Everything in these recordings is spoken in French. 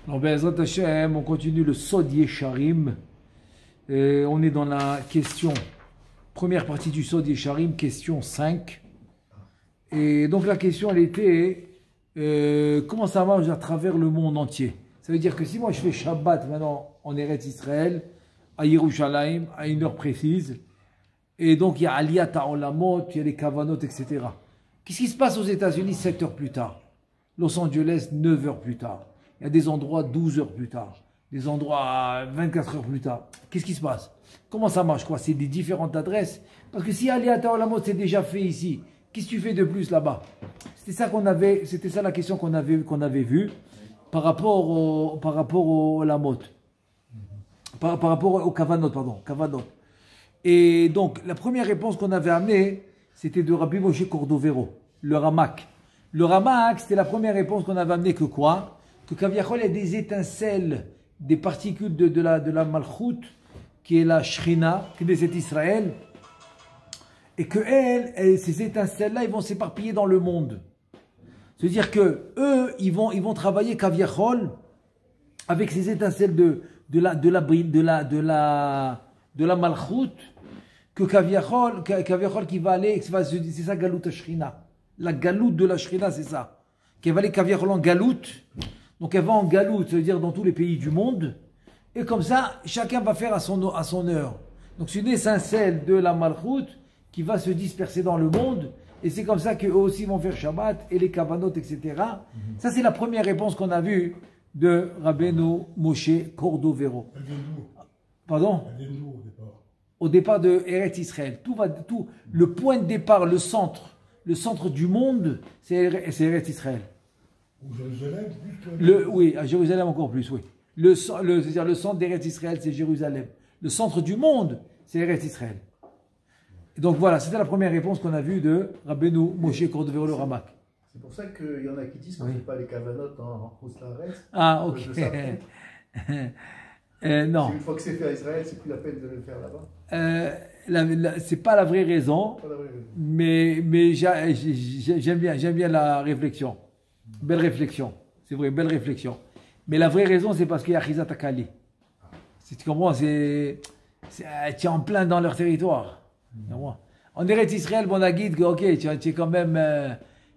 Alors, Be'ezrat Hashem, on continue le Sod Yesharim. On est dans la question, première partie du Sod Yesharim, question 5. Et donc la question, elle était, comment ça marche à travers le monde entier? Ça veut dire que si moi je fais Shabbat maintenant en Eretz Israël, à Yerushalayim, à une heure précise, et donc il y a Aliyat HaOlamot, il y a les Kavanot, etc. Qu'est-ce qui se passe aux États-Unis 7 heures plus tard? Los Angeles, 9 heures plus tard. Il y a des endroits 12 heures plus tard. Des endroits 24 heures plus tard. Qu'est-ce qui se passe? Comment ça marche quoi? C'est des différentes adresses? Parce que si Aliyat HaOlamot c'est déjà fait ici, qu'est-ce que tu fais de plus là-bas? C'était ça la question qu'on avait vue par rapport au Lamot. Par rapport au Kavanot, pardon. Kavanot. Et donc, la première réponse qu'on avait amenée, c'était de Rabbi Moshe Cordovero, le Ramak. Le Ramak, c'était la première réponse qu'on avait amenée que quoi? Que Kaviachol, il y a des étincelles, des particules de la Malchut, qui est la Shrina, qui est cet Israël, et que ces étincelles-là, ils vont s'éparpiller dans le monde. C'est-à-dire que eux, ils vont travailler Kaviachol avec ces étincelles de la Malchut, que Kaviachol qui va aller, c'est ça Galout Shrina. La Galout de la Shrina, c'est ça. Qui va aller Kaviachol en Galout. Donc elle va en Galout, ça veut dire dans tous les pays du monde. Et comme ça, chacun va faire à son heure. Donc c'est une étincelle de la Malchut qui va se disperser dans le monde. Et c'est comme ça qu'eux aussi vont faire Shabbat et les Kavanot, etc. Ça, c'est la première réponse qu'on a vue de Rabbeinu Moshe Cordovero. Pardon? Au départ de Eretz Israël. Le point de départ, le centre du monde, c'est Eretz Israël. Ou Jérusalem? Oui, à Jérusalem encore plus, oui. C'est-à-dire le centre d'Eretz Israël, c'est Jérusalem. Le centre du monde, c'est Eretz Israël. Et donc voilà, c'était la première réponse qu'on a vue de Rabbeinu Moshe Cordovero le Ramak. C'est pour ça qu'il y en a qui disent qu'on ne fait pas les Kavanot en Roussares. Ah, ok. Non. Une fois que c'est fait à Israël, c'est plus la peine de le faire là-bas. C'est pas la vraie raison, mais j'aime bien la réflexion. Belle réflexion. C'est vrai, belle réflexion. Mais la vraie raison, c'est parce qu'il y a Chizat Akali. Tu comprends? Tu es en plein dans leur territoire. En Eretz Israël, on a guide que, ok, tu es quand même,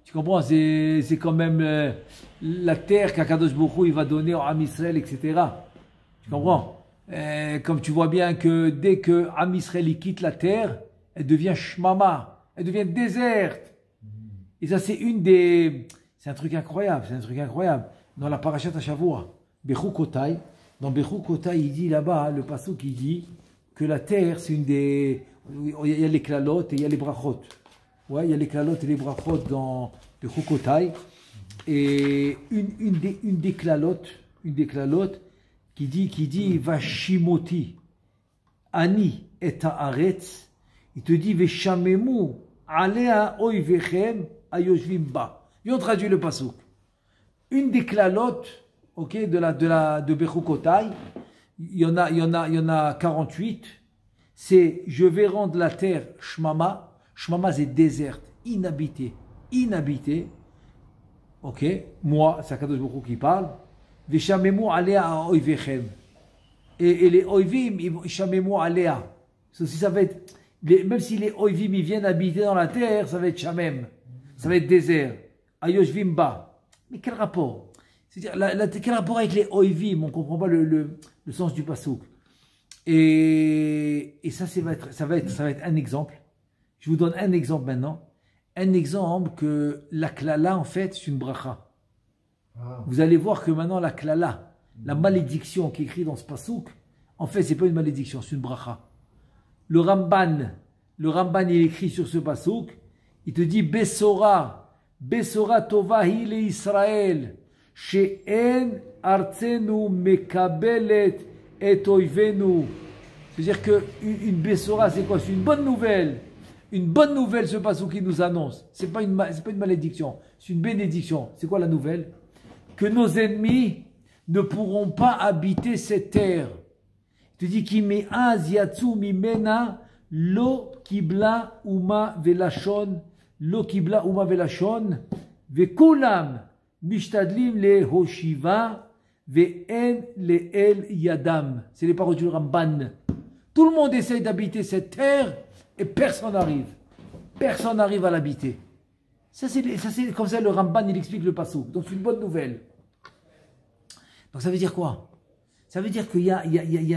tu comprends, c'est quand même la terre qu'Akadosh Baruch Hu, il va donner à Am Israël, etc. Tu comprends? Comme tu vois bien que dès que Am Israël il quitte la terre, elle devient shmama, elle devient déserte. Et ça, c'est un truc incroyable, Dans la parashat Hashavua, Bechukotai, dans Bechukotai, il dit là-bas, le pasuk, il dit que la terre, c'est il y a les klalotes et il y a les brachot. Ouais, il y a les klalotes et les brachot dans Bechukotai. Et une des klalotes qui dit Vashimoti, Ani et Haaretz, il te dit Veshamemu, Alea oivechem ayoshvim ba. Et on traduit le pasuk. Une des klalotes, ok, de Bechukotai, il y en a 48. C'est je vais rendre la terre shmama. Shmama c'est déserte, inhabitée. Ok, moi, c'est Akadosh Baruch Hu qui parle. Veshamemu alea oivechem. Et les oivim, shamemu alea. Ceci, ça va être, même si les oivim ils viennent habiter dans la terre, ça va être shamem. Ça va être désert. Ayoshvim ba. Mais quel rapport? C'est-à-dire, quel rapport avec les oivim? On ne comprend pas le sens du pasuk. Et ça, ça va être un exemple. Je vous donne un exemple maintenant. Un exemple que la klala, en fait, c'est une bracha. Vous allez voir que maintenant, la klala, la malédiction qui est écrite dans ce pasuk, en fait, ce n'est pas une malédiction, c'est une bracha. Le Ramban, il écrit sur ce pasuk, il te dit Besora tovahi le Israël, she'en artsenu mekabelet et oivenu. C'est-à-dire qu'une Bessora, c'est quoi? C'est une bonne nouvelle. Une bonne nouvelle, ce pasuk qui nous annonce. C'est pas une malédiction, c'est une bénédiction. C'est quoi la nouvelle? Que nos ennemis ne pourront pas habiter cette terre. Il te dit Ki me'az yatsu mimena lo kibla uma velashon vekulam mishtadlim le hoshiva Ve'en le'el yadam. C'est les paroles du Ramban. Tout le monde essaye d'habiter cette terre et personne n'arrive. Personne n'arrive à l'habiter. Ça c'est comme ça le Ramban il explique le passouk. Donc c'est une bonne nouvelle. Donc ça veut dire quoi? Ça veut dire qu'il y a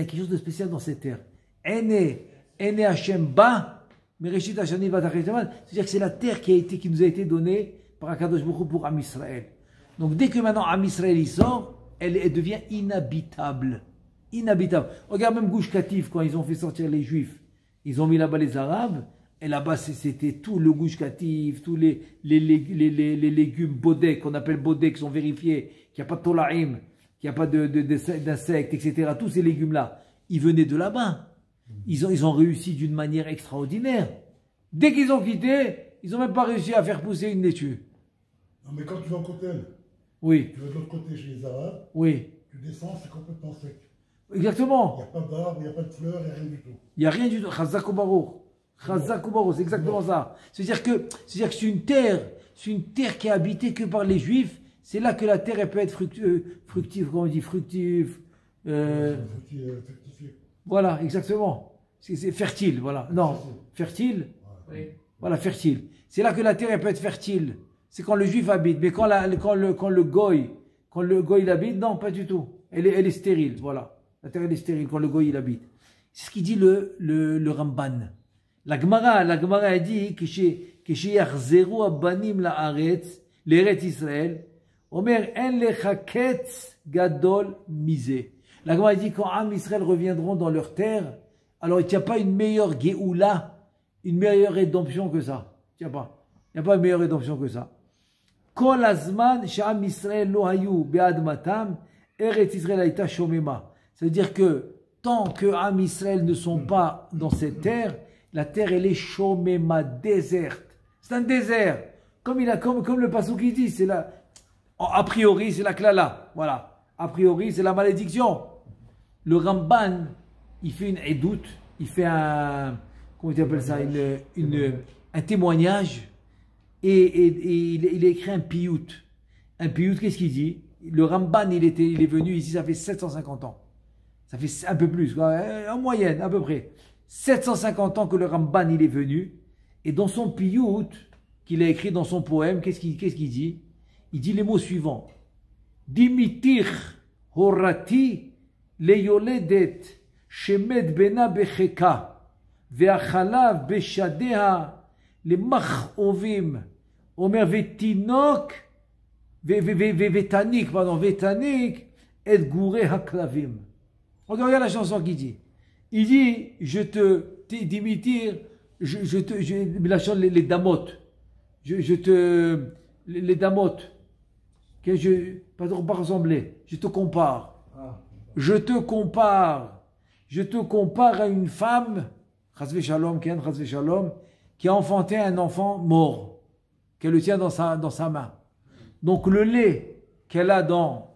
quelque chose de spécial dans cette terre. Ene Hashem ba, Mereshit Hashani Vatachetaman. C'est-à-dire que c'est la terre qui nous a été donnée par Akadosh Baruch Hu pour Am Israël. Donc dès que maintenant Am Israël y sort, elle devient inhabitable. Inhabitable. Regarde même Gush Katif, quand ils ont fait sortir les Juifs, ils ont mis là-bas les Arabes, et là-bas c'était tout le Gush Katif, tous les légumes bodek, qu'on appelle bodek, qui sont vérifiés, qu'il n'y a pas de tolaim, qu'il n'y a pas d'insectes, etc. Tous ces légumes-là, ils venaient de là-bas. Ils ont réussi d'une manière extraordinaire. Dès qu'ils ont quitté, ils n'ont même pas réussi à faire pousser une laitue. Non, mais quand tu vas au Kotel, oui. Tu vas de l'autre côté chez les Arabes, oui. Tu descends, c'est complètement sec. Exactement. Il n'y a pas d'arbres, il n'y a pas de fleurs, il n'y a rien du tout. Il n'y a rien du tout. Chazak Baruch. Chazak Baruch, c'est exactement ça. C'est-à-dire que c'est une terre qui est habitée que par les Juifs. C'est là que la terre elle peut être fructive, comment on dit, fructive. Voilà, exactement. C'est fertile, voilà. Non, fertile. Oui. Voilà, fertile. C'est là que la terre elle peut être fertile. C'est quand le Juif habite. Mais quand le goy il habite, non, pas du tout. Elle est stérile, voilà. La terre elle est stérile quand le goy il habite. C'est ce qu'il dit le Ramban. La Gemara a dit que chez Yachzeru Abanim la'aretz, l'Eretz Israël, Omer en lechaketz gadol misé. La Gemara dit quand Am Israël reviendront dans leur terre, alors il n'y a pas une meilleure Géoula, une meilleure rédemption que ça. Il n'y a pas une meilleure rédemption que ça. Kol azman she'am Israël lo hayu be'admatam, Eretz Israël haïta shomema. C'est-à-dire que tant que Am Israël ne sont pas dans cette terre, la terre elle est shomema, déserte. C'est un désert. Comme le passouk qui dit, c'est la, a priori c'est la klala. Voilà. A priori c'est la malédiction. Le Ramban, il fait une edout, il fait un, comment tu appelles ça, un témoignage, et il a écrit un piyut. Un piyut, qu'est-ce qu'il dit? Le Ramban, il est venu ici, ça fait 750 ans. Ça fait un peu plus, quoi, en moyenne, à peu près. 750 ans que le Ramban, il est venu, et dans son piyut, qu'il a écrit dans son poème, qu'est-ce qu'il dit? Il dit les mots suivants. Dimitir horati leyoledet shemet bena becheka ve'achalav beshadea lemach'ovim omer vetinok vetanik et gouré haklavim. Regarde la chanson qu'il dit. Il dit, dimitir, la chanson les damotes. Les damotes, que pas ressembler, je te compare. Je te compare à une femme, chasvé shalom, qui a enfanté un enfant mort, qu'elle le tient dans sa main. Donc le lait qu'elle a dans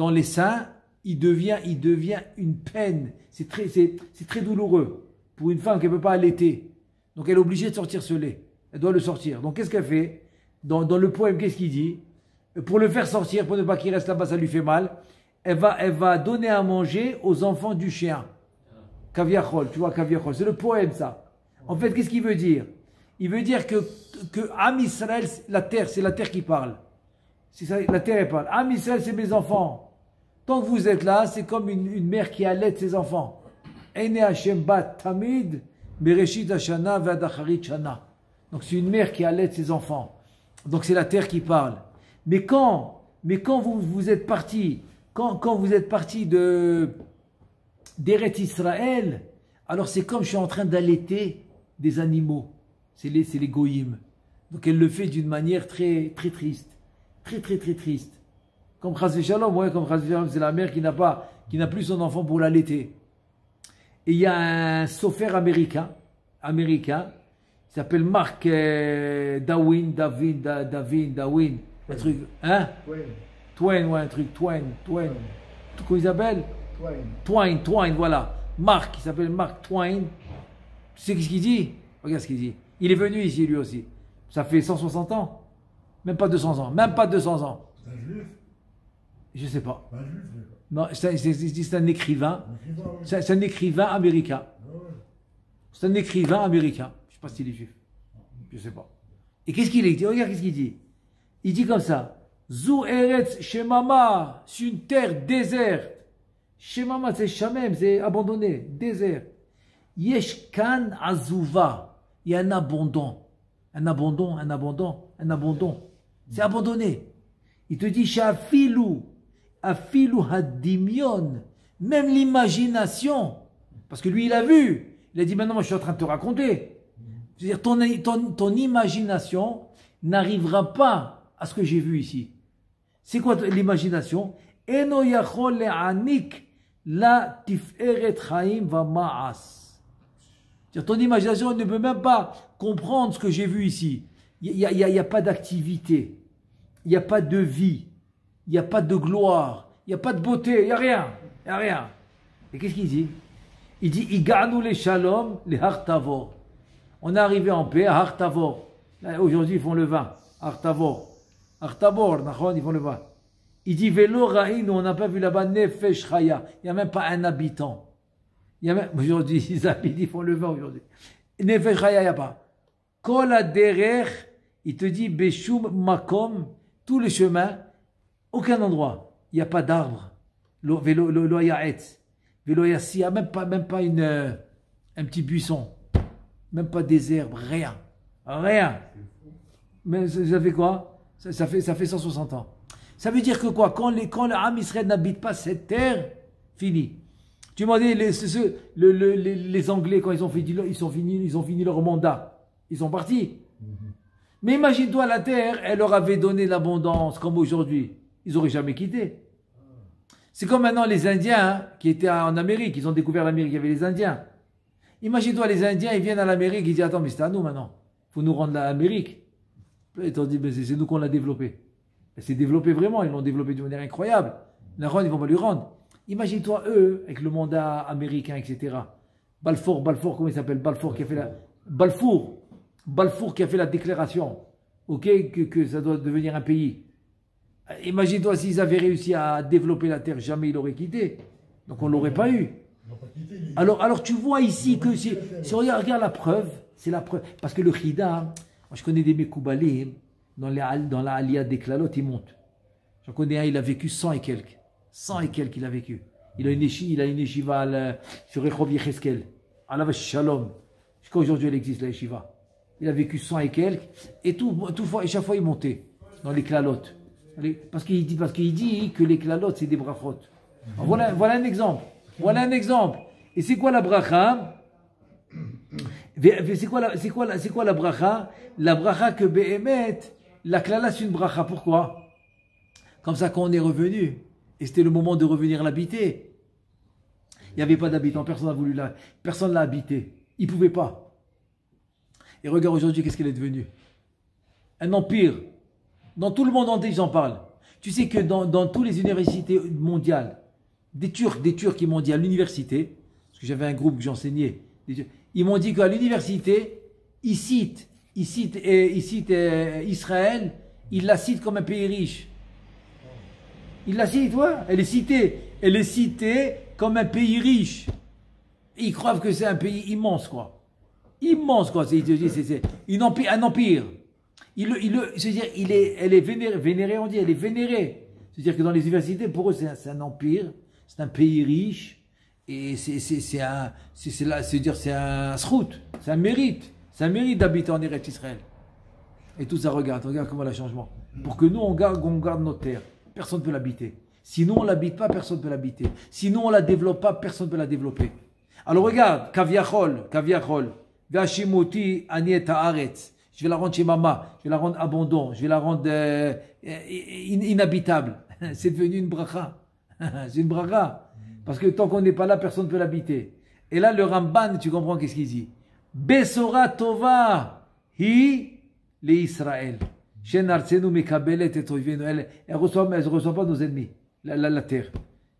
les seins, il devient une peine. C'est très douloureux pour une femme qui ne peut pas allaiter. Donc elle est obligée de sortir ce lait. Elle doit le sortir. Donc qu'est-ce qu'elle fait? Dans le poème, qu'est-ce qu'il dit? Pour le faire sortir, pour ne pas qu'il reste là-bas, ça lui fait mal. Elle va donner à manger aux enfants du chien. Kaviachol, tu vois, Kaviachol. C'est le poème, ça. En fait, qu'est-ce qu'il veut dire? Il veut dire que Am Israël, la terre, c'est la terre qui parle. C'est ça, la terre, elle parle. Am Israël, c'est mes enfants. Tant que vous êtes là, c'est comme une mère qui allaite ses enfants. Ene Hashem bat tamid, bereshit hashana v'adacharit shana. Donc c'est une mère qui allaite ses enfants. Donc c'est la terre qui parle. Mais quand vous êtes parti, quand vous êtes parti d'Eretz Israël, alors c'est comme je suis en train d'allaiter des animaux. C'est les goïms. Donc elle le fait d'une manière très très triste. Très très très triste. Comme Chas Shalom, ouais, comme Chas Shalom, c'est la mère qui n'a plus son enfant pour l'allaiter. Et il y a un sofer américain, il s'appelle Mark Darwin, un truc, hein? Twain, ouais, un truc, Twain. Comment il s'appelle? Twain, voilà. Mark, il s'appelle Mark Twain. Tu sais ce qu'il dit? Regarde ce qu'il dit. Il est venu ici, lui aussi. Ça fait 160 ans. Même pas 200 ans. C'est un juif. Je sais pas. Un juif, Non, c'est un écrivain. oui. C'est un écrivain américain. Ah ouais. C'est un écrivain américain. Je sais pas s'il est juif. Je sais pas. Et qu'est-ce qu'il dit? Regarde qu'est-ce qu'il dit. Il dit comme ça. Zou Eretz Shemama, c'est une terre déserte. Shemama, c'est Shamem, c'est abandonné, désert. Yesh Kan Azuva, il y a un abandon. Un abandon, un abandon, un abandon. C'est abandonné. Il te dit, Shafilu, Afilu Hadimion, même l'imagination. Parce que lui, il a vu. Il a dit, maintenant, moi, je suis en train de te raconter. C'est-à-dire, ton imagination n'arrivera pas à ce que j'ai vu ici. C'est quoi l'imagination? Eno yachol le'anik la tiferet chaim va ma'as. Ton imagination ne peut même pas comprendre ce que j'ai vu ici. Il n'y a pas d'activité, il n'y a pas de vie, il n'y a pas de gloire, il n'y a pas de beauté, il n'y a rien. Il n'y a rien. Et qu'est-ce qu'il dit? Il dit, Iganu le shalom le hartavor. On est arrivé en paix à Hartavor. Aujourd'hui, ils font le vin. Hartavor. Hartavor, ils font le vin. Il dit, Velo Raïn, on n'a pas vu là-bas Nefesh Chaya. Il n'y a même pas un habitant. Il y a même, aujourd'hui, ils font le vin aujourd'hui. Nefesh Chaya, il n'y a pas. Kol Aderer, il te dit, Beshum Makom, tous les chemins, aucun endroit. Il n'y a pas d'arbre. Velo Yaetz. Velo Yassi, il n'y a même pas un petit buisson. Même pas des herbes, rien. Rien. Mais ça fait quoi? Ça fait 160 ans. Ça veut dire que quoi? Quand le Ham Israël n'habite pas cette terre, fini. Tu m'as dit, les Anglais, quand ils ont fini leur mandat, ils sont partis. Mais imagine-toi, la terre, elle leur avait donné l'abondance comme aujourd'hui. Ils n'auraient jamais quitté. C'est comme maintenant les Indiens hein, qui étaient en Amérique, ils ont découvert l'Amérique, il y avait les Indiens. Imagine-toi, les Indiens, ils viennent à l'Amérique, ils disent, attends, mais c'est à nous maintenant. Il faut nous rendre l'Amérique. Ils t'ont dit, mais c'est nous qu'on l'a développé. C'est développé vraiment, ils l'ont développé d'une manière incroyable. La rendre, ils vont pas lui rendre. Imagine-toi, eux, avec le mandat américain, etc. Balfour, comment il s'appelle? Balfour qui a fait la déclaration, ok, que ça doit devenir un pays. Imagine-toi s'ils avaient réussi à développer la terre, jamais ils l'auraient quitté. Donc on ne l'aurait pas eu. Alors tu vois ici que si on regarde la preuve, c'est la preuve. Parce que le Chida, moi je connais des Mekoubalim, dans la Aliyah des Klalot, il monte. J'en connais un, il a vécu 100 et quelques. 100 et quelques il a vécu. Il a une yeshiva sur Rehov Yecheskel, à la Shalom. Jusqu'à aujourd'hui, elle existe, la yeshiva. Il a vécu 100 et quelques, et chaque fois il montait dans les Klalot. Parce qu'il dit que les Klalot, c'est des brachot. Voilà un exemple. Voilà un exemple. Et c'est quoi la bracha? C'est quoi la bracha? La bracha que Behemet, la klala c'est une bracha. Pourquoi? Comme ça, quand on est revenu, et c'était le moment de revenir l'habiter, il n'y avait pas d'habitant, personne l'a habité. Il ne pouvait pas. Et regarde aujourd'hui, qu'est-ce qu'elle est devenue? Un empire. Dans tout le monde entier, j'en parle. Tu sais que dans toutes les universités mondiales, des Turcs qui m'ont dit à l'université, parce que j'avais un groupe que j'enseignais, ils m'ont dit qu'à l'université, ils citent Israël, ils la citent comme un pays riche. Ils la citent, ouais, elle est citée comme un pays riche. Et ils croient que c'est un pays immense, quoi. Immense, quoi. C'est un empire. Elle est vénérée, on dit, elle est vénérée. C'est-à-dire que dans les universités, pour eux, c'est un empire, c'est un pays riche, et c'est un srout, c'est un mérite d'habiter en Eretz Israël. Et tout ça, regarde comment il y a changement. Pour que nous, on garde notre terre, personne ne peut l'habiter. Sinon, on ne l'habite pas, personne ne peut l'habiter. Sinon, on ne la développe pas, personne ne peut la développer. Alors regarde, Kaviachol, Vashimoti Aniet Haaretz. Je vais la rendre chez maman, je vais la rendre abandon, je vais la rendre inhabitable. C'est devenu une bracha. C'est une bracha. Parce que tant qu'on n'est pas là, personne ne peut l'habiter. Et là, le Ramban, tu comprends qu'est-ce qu'il dit? Besora Tova hi le Israël. Elle ne reçoit pas nos ennemis, la terre.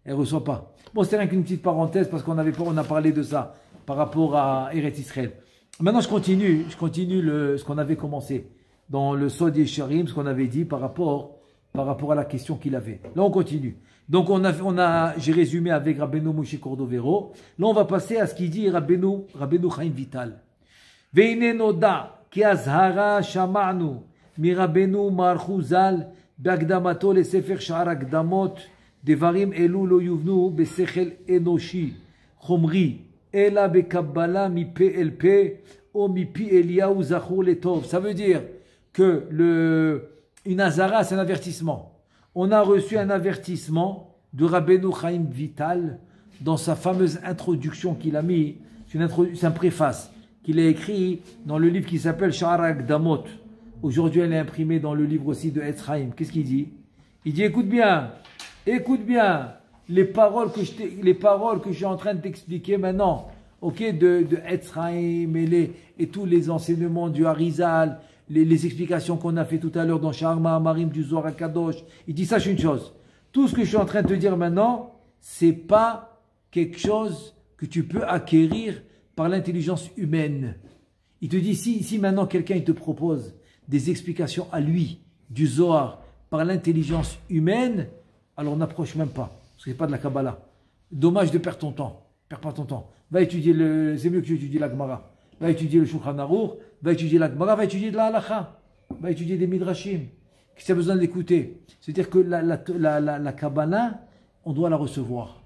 Elle ne reçoit pas. Bon, c'est rien qu'une petite parenthèse parce on a parlé de ça par rapport à Eretz Israël. Maintenant, je continue ce qu'on avait commencé dans le Sod Yesharim, ce qu'on avait dit par rapport par rapport à la question qu'il avait. Là, on continue. Donc, j'ai résumé avec Rabbeinu Moshe Cordovero. Là, on va passer à ce qu'il dit Rabbeinu Chaim Vital. Veine noda ki azhara shama'nu mi Rabbeinu Marchu Zal be'akdamato lesefer sha'ar akdamot devarim elu lo yuvnu besechel enoshi chomri ela bekabbala mi pe el pe o mi pi Eliyahu zachur letov. Ça veut dire que une azara, c'est un avertissement. On a reçu un avertissement de Rabbeinu Chaim Vital dans sa fameuse introduction qu'il a mis. C'est un préface qu'il a écrit dans le livre qui s'appelle Sha'ar Akdamot. Aujourd'hui, elle est imprimée dans le livre aussi de Etz Chaim. Qu'est-ce qu'il dit? Il dit, écoute bien, les paroles que je suis en train de t'expliquer maintenant, ok, de Etz Chaim et tous les enseignements du Harizal, les explications qu'on a fait tout à l'heure dans Sha'ar Ma'amarim du Zohar HaKadosh. Il dit, sache une chose, tout ce que je suis en train de te dire maintenant, c'est pas quelque chose que tu peux acquérir par l'intelligence humaine. Il te dit, si maintenant quelqu'un te propose des explications à lui, du Zohar, par l'intelligence humaine, alors n'approche même pas, parce que c'est pas de la Kabbalah. Dommage de perdre ton temps. Perds pas ton temps. Va étudier c'est mieux que tu étudies la Gemara. Va étudier le Shulchan Aruch, va étudier la Gemara, va étudier de la Halacha, va étudier des Midrashim. Qu'est-ce que tu as besoin d'écouter? C'est-à-dire que la Kabbalah, on doit la recevoir.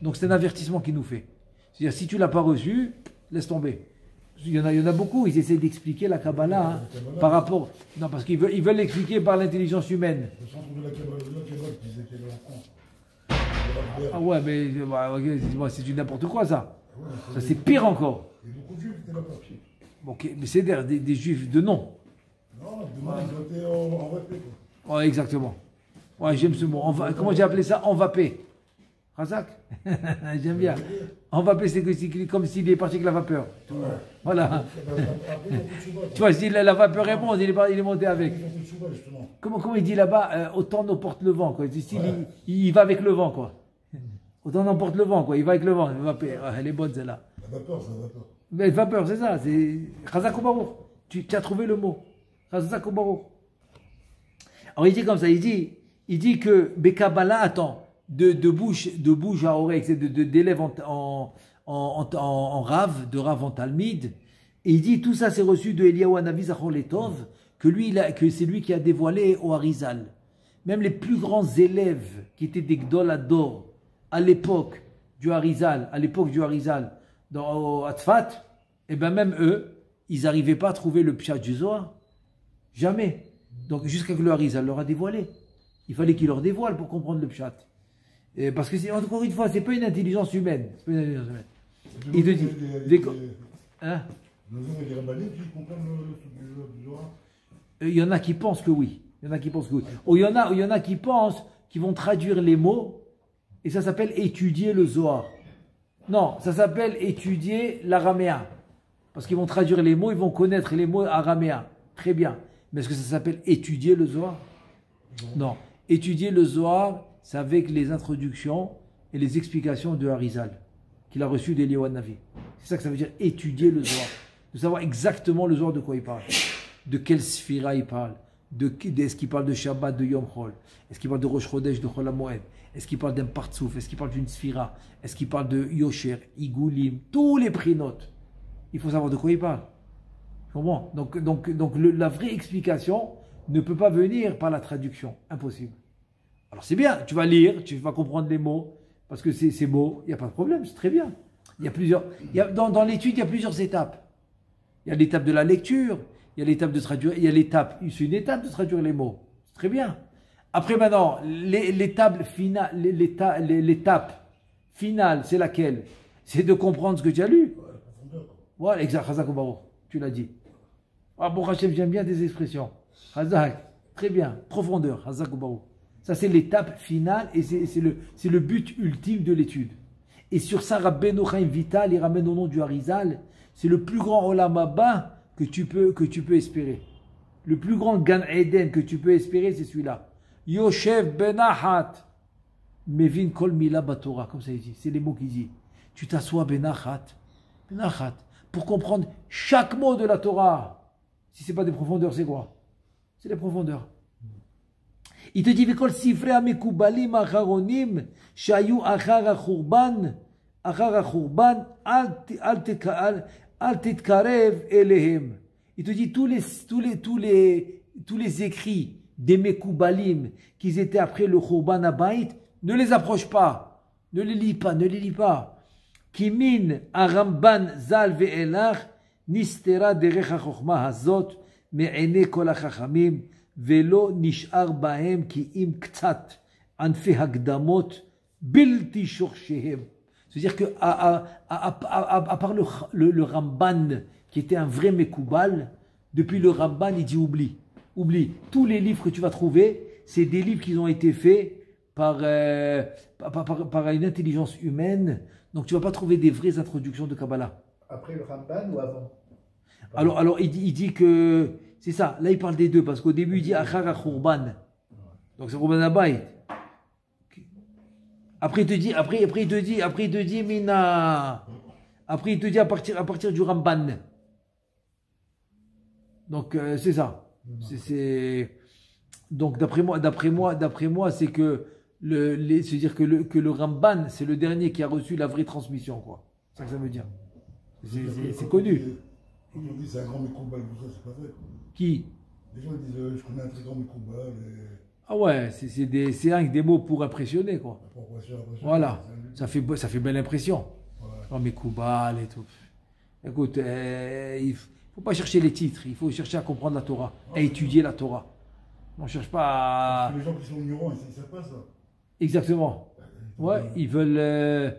Donc c'est un avertissement qu'il nous fait. C'est-à-dire si tu ne l'as pas reçu, laisse tomber. Il y en a beaucoup, ils essaient d'expliquer la Kabbalah par rapport... Non, parce qu'ils veulent l'expliquer par l'intelligence humaine. Le centre de la Kabbalah qui disait qu'elle est en France. Ah ouais, mais c'est du n'importe quoi ça. Ça c'est pire encore. Il y a beaucoup de juifs qui étaient là-bas. Ok, mais c'est des juifs de nom. Non, demain ils étaient en vapé. Ouais, exactement. Ouais, j'aime ce mot. Comment j'ai appelé ça? Envapé. Razak. J'aime bien. Envapé, c'est comme s'il est parti avec la vapeur. Ouais. Voilà. Tu Tu vois, si la vapeur est monte, il est monté avec. justement. Comment il dit là-bas, autant n'emporte le vent, quoi. Il va avec le vent, quoi. Autant n'emporte le vent, quoi. Il va avec le vent. Elle est bonne, celle-là. La vapeur, c'est la vapeur. Mais vapeur, c'est ça. C'est Chazak ou Baruch. Tu as trouvé le mot. Chazak ou Baruch. Alors il dit comme ça, il dit que Bekabbalah, attends, de bouche à oreille, c'est d'élève en rave, de rave en talmid. Et il dit tout ça c'est reçu de Eliyahu Hanavi Zachor Letov, que c'est lui qui a dévoilé au Harizal. Même les plus grands élèves qui étaient des Gdol Ador à l'époque du Harizal, dans Atfat, et bien même eux, ils n'arrivaient pas à trouver le pshat du Zohar. Jamais. Donc jusqu'à que le Harizal leur a dévoilé. Il fallait qu'il leur dévoile pour comprendre le pshat. Parce que encore une fois, c'est pas une intelligence humaine. C'est pas une intelligence humaine. Il te dit. Hein? Des rabbinés qui comprennent le Zohar. Il y en a qui pensent que oui. Ou il y en a qui pensent qu'ils vont traduire les mots et ça s'appelle étudier le Zohar. Non, ça s'appelle étudier l'araméen. Parce qu'ils vont traduire les mots, ils vont connaître les mots araméens. Très bien. Mais est-ce que ça s'appelle étudier le Zohar? Non. Étudier le Zohar, c'est avec les introductions et les explications de Harizal, qu'il a reçu d'Eliyahu Hanavi. C'est ça que ça veut dire étudier le Zohar. De savoir exactement le Zohar de quoi il parle. De quelle sphira il parle. Est-ce qu'il parle de Shabbat, de Yom Chol? Est-ce qu'il parle de Rosh Chodesh, de Chol HaMoed? Est-ce qu'il parle d'un partsouf? Est-ce qu'il parle d'une sphira? Est-ce qu'il parle de Yosher, Igoulim? Tous les prénotes. Il faut savoir de quoi il parle. Comment? Donc la vraie explication ne peut pas venir par la traduction. Impossible. Alors c'est bien, tu vas lire, tu vas comprendre les mots, parce que c'est beau, il n'y a pas de problème, c'est très bien. Dans l'étude, il y a plusieurs étapes. Il y a l'étape de la lecture, il y a l'étape de traduire, c'est une étape de traduire les mots. C'est très bien. Après maintenant, l'étape finale, c'est laquelle? C'est de comprendre ce que tu as lu. Voilà, exact, Chazak ou Baruch, tu l'as dit. Ah bon, Hachem, j'aime bien des expressions. Chazak, très bien, profondeur, Chazak ou Baruch. Ça, c'est l'étape finale et c'est le but ultime de l'étude. Et sur ça, Rabbeinu Chaim Vital, il ramène au nom du Harizal, c'est le plus grand Olam Haba que tu peux espérer. Le plus grand Gan Eden que tu peux espérer, c'est celui-là. Yoshev Benachat, Mevin Kol Mila Batora, comme ça il dit. C'est les mots qu'il dit. Tu t'assois Benachat, pour comprendre chaque mot de la Torah. Si ce n'est pas des profondeurs, c'est quoi? C'est des profondeurs. Il te dit, Vekol sifre amekubalim acharonim, shayu achara churban, al titkarev elehem. Il te dit, tous les écrits des mekoubalim qui étaient après le churban abayit, ne les approche pas, ne les lis pas. Kimin aramban zal ve'elach, nistera derech ha-chokhma hazot, me'ene kol ha-chachamim, velo nish'ar bahem ki im ktsat, anfe hagdamot, bilti shorshehem. C'est-à-dire que, à part le Ramban, qui était un vrai Mekoubal, depuis le Ramban, il dit oublie. Tous les livres que tu vas trouver, c'est des livres qui ont été faits par une intelligence humaine. Donc tu ne vas pas trouver des vraies introductions de Kabbalah. Après le Ramban ou avant? Alors il dit que, c'est ça, là il parle des deux, parce qu'au début il dit Achara Khurban. Donc c'est Khurban Abayt. Après il te dit Mina. Après il te dit à partir du Ramban. Donc c'est ça. Donc d'après moi, c'est que c'est-à-dire que le Ramban, c'est le dernier qui a reçu la vraie transmission, quoi. C'est ça que ça veut dire. C'est connu. Quand on dit c'est un grand Mekoubal, c'est pas vrai. Qui? Les gens disent je connais un très grand Mekoubal. Ah ouais, c'est un des mots pour impressionner, quoi. Voilà, ça fait belle impression. Ouais. Mekoubal et tout. Écoute, il ne faut pas chercher les titres, il faut chercher à comprendre la Torah, à étudier la Torah. On ne cherche pas à... Parce que les gens qui sont ignorants, ils ne savent pas ça. Exactement. Ouais, ils veulent...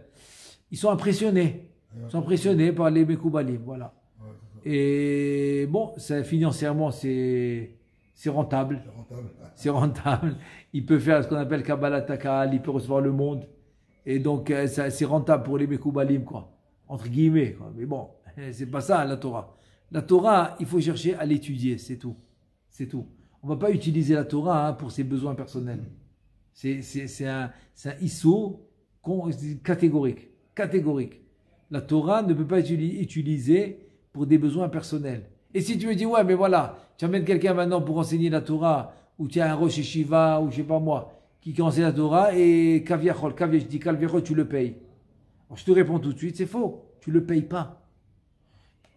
ils sont impressionnés. Ils sont impressionnés par les Mekoubalim, voilà. Ouais, et bon, financièrement, c'est rentable. C'est rentable. Il peut faire ce qu'on appelle Kabbalah Takal, il peut recevoir le monde. Et donc, c'est rentable pour les Mekoubalim, quoi. Entre guillemets, quoi. Mais bon, c'est pas ça, la Torah. La Torah, il faut chercher à l'étudier, c'est tout. C'est tout. On ne va pas utiliser la Torah pour ses besoins personnels. C'est un issou catégorique. La Torah ne peut pas être utilisée pour des besoins personnels. Et si tu me dis, ouais, mais voilà, tu amènes quelqu'un maintenant pour enseigner la Torah, ou tu as un Rosh Yeshiva, ou je sais pas moi, qui enseigne la Torah, et je dis Kaviachol, tu le payes. Alors, je te réponds tout de suite, c'est faux. Tu le payes pas.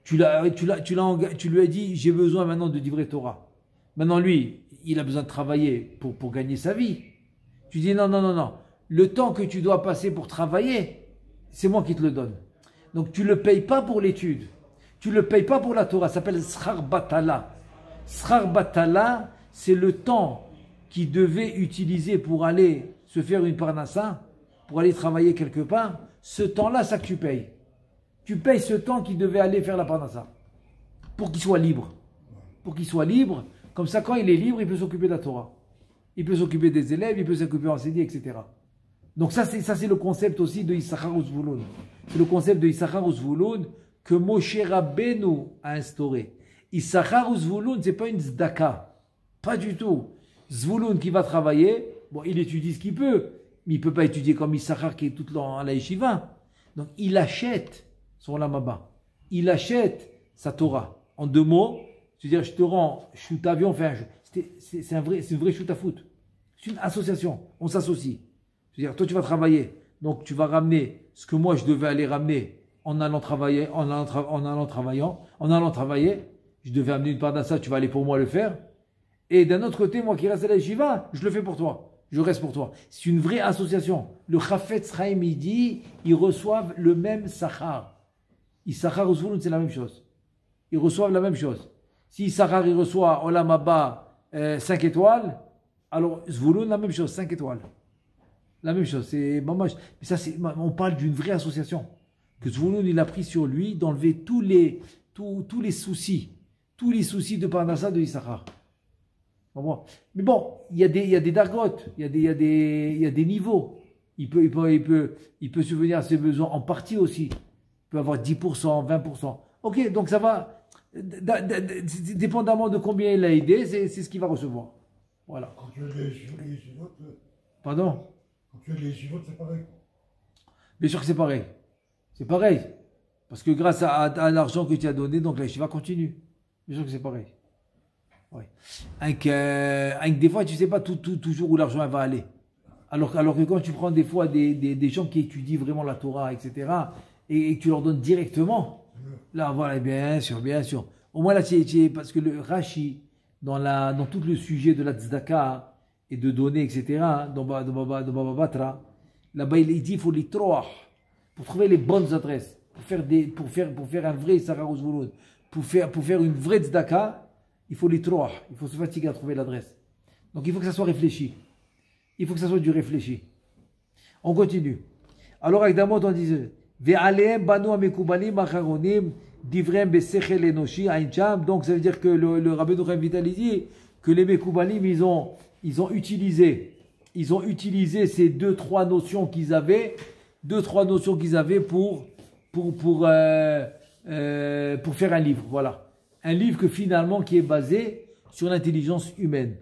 Tu lui as dit, j'ai besoin maintenant de livrer Torah. Maintenant, lui, il a besoin de travailler pour gagner sa vie. Tu dis non. Le temps que tu dois passer pour travailler, c'est moi qui te le donne. Donc, tu ne le payes pas pour l'étude. Tu ne le payes pas pour la Torah. Ça s'appelle Srar Batala. Srar Batala, c'est le temps qu'il devait utiliser pour aller se faire une parnassa, pour aller travailler quelque part. Ce temps-là, ça que tu payes. Tu payes ce temps qu'il devait aller faire la parnassa. Pour qu'il soit libre. Comme ça, quand il est libre, il peut s'occuper de la Torah. Il peut s'occuper des élèves, il peut s'occuper d'enseigner, etc. Donc ça, c'est le concept aussi de Issachar ou Zvouloun. C'est le concept de Issachar ou Zvouloun que Moshe Rabbeinu a instauré. Issachar ou Zvouloun, ce n'est pas une zdaka. Pas du tout. Zvouloun qui va travailler, bon, il étudie ce qu'il peut, mais il ne peut pas étudier comme Issachar qui est tout le temps à la yeshiva. Donc il achète son lamaba. Il achète sa Torah. En deux mots, c'est-à-dire, je te rends shoot avion, c'est une vraie shoot à foot. C'est une association, on s'associe. C'est-à-dire, toi tu vas travailler, donc tu vas ramener ce que moi je devais aller ramener en allant travailler, je devais amener une part d'assa, tu vas aller pour moi le faire. Et d'un autre côté, moi qui reste à la yeshiva, je le fais pour toi, je reste pour toi. C'est une vraie association. Le Chafetz Chaim, il dit, ils reçoivent le même sachar. Issachar ou Zvouloun, c'est la même chose. Ils reçoivent la même chose. Si Issachar il reçoit Olam Haba 5 étoiles, alors Zvouloun la même chose, 5 étoiles. La même chose, c'est mais ça on parle d'une vraie association. Que Zvouloun il a pris sur lui d'enlever tous les soucis de Parnassa de Issachar. Mais bon, il y a des dargotes, il y a des niveaux. Il peut subvenir à ses besoins en partie aussi. Il peut avoir 10%, 20%. Ok, donc ça va. Dépendamment de combien il a aidé, c'est ce qu'il va recevoir. Voilà. Quand tu as les chivotes, pardon? Quand tu as les chivotes, c'est pareil. Bien sûr que c'est pareil. C'est pareil. Parce que grâce à l'argent que tu as donné, donc la yeshiva continue. Bien sûr que c'est pareil. Ouais. Avec des fois, tu ne sais pas toujours où l'argent va aller. Alors que quand tu prends des fois des gens qui étudient vraiment la Torah, etc., et que tu leur donnes directement, là, voilà, bien sûr, bien sûr. Au moins là, parce que le Rashi, dans tout le sujet de la tzedaka et de donner, etc., dans Baba Batra, là-bas, il dit il faut les trois pour trouver les bonnes adresses, pour faire un vrai Sarah Zvulun, pour faire une vraie tzedaka, il faut les trois, il faut se fatiguer à trouver l'adresse. Donc il faut que ça soit réfléchi. Il faut que ça soit du réfléchi. On continue. Alors, avec Damot, on disait Ve'aleem banu amekubalim acharonim divrem besechel enoshi aincham. Donc, ça veut dire que le Rabbeinu Chaim Vital dit que les mekubalim, ils ont utilisé ces deux, trois notions qu'ils avaient pour faire un livre. Voilà. Un livre qui est basé sur l'intelligence humaine.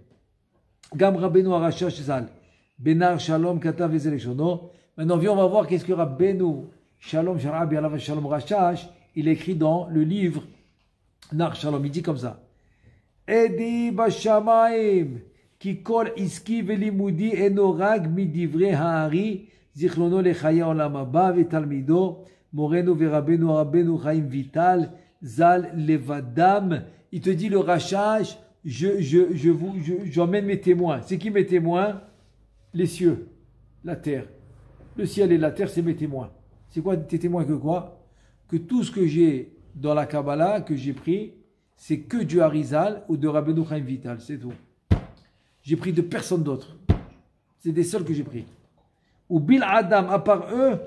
Gam Rabbeinu Arashash Zal. Benar Shalom Katav Ezeleshono. Maintenant, viens, on va voir qu'est-ce que Rabbeinu Shalom Sharabi Alav Shalom Rashash, il écrit dans le livre Nar Shalom. Il dit comme ça. Edi Bashamaim Ki Kol Iski Velimudi Enorag Midivre Haari Zichlono Lechaya Olam Haba Vetalmido Moreno Verabenu Rabbeinu Chaim Vital Zal Levadam. Il te dit le Rashash, j'emmène mes témoins. C'est qui mes témoins? Les cieux, la terre. Le ciel et la terre, c'est mes témoins. C'est quoi tes témoins que quoi? Que tout ce que j'ai dans la Kabbalah, que j'ai pris, c'est que du Harizal ou de Rabbeinu Chaim Vital, c'est tout. J'ai pris de personne d'autre. C'est des seuls que j'ai pris. Ou Bil Adam, à part eux,